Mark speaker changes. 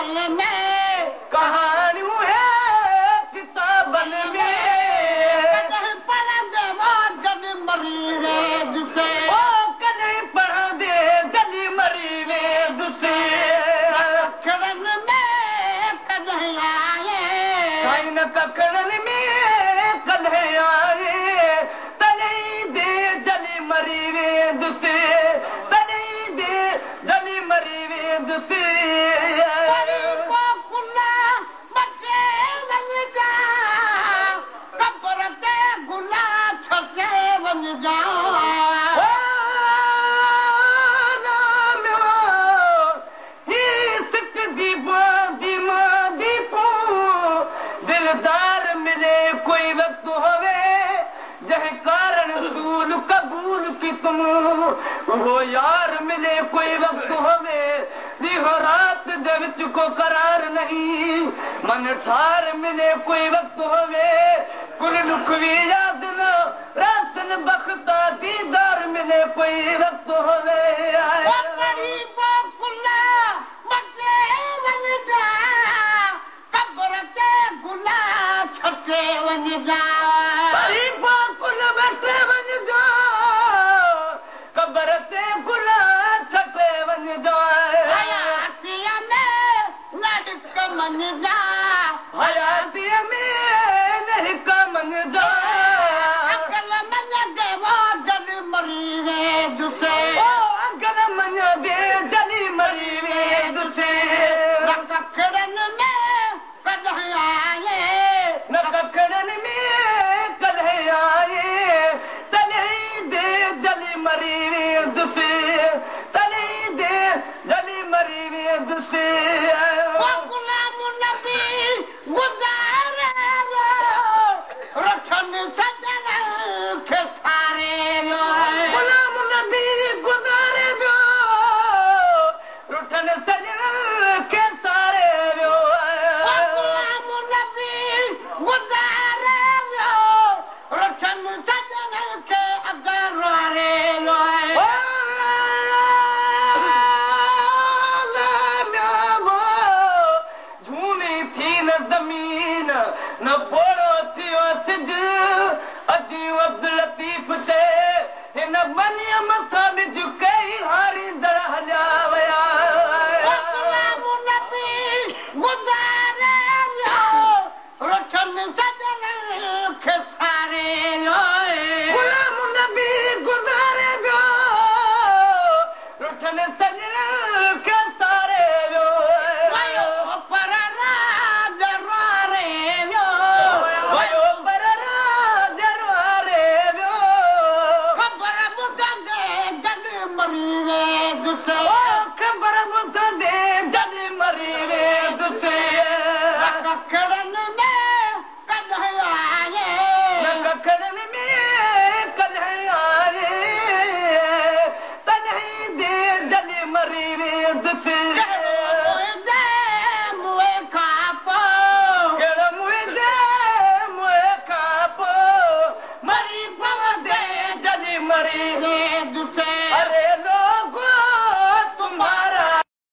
Speaker 1: में
Speaker 2: कहानियूं है किताबनि में
Speaker 1: कॾहिं पढ़ंदे वो जॾहिं मरी वेंदुसि
Speaker 2: ओ कॾहिं पढ़ंदे जॾहिं मरी वेंदुसि
Speaker 1: कखरनि में कॾहिं आए
Speaker 2: साईं न कखरनि में कॾहिं आए तॾहिं दे जॾहिं मरी वेंदुसि तॾहिं दे जॾहिं मरी वेंदुसि दिलदार मिले कोई वक्त होवे जंहिं कारण रसूल कबूल की तुम वो यार मिले कोई वक्त होवे ॾींहों रात दे विच को करार नहीं मन ठार मिले कोई वक्त होवे कुल लुकवी याद न रासन बख्ता दीदार मिले कोई वक्त होवे मरी वेंदुसि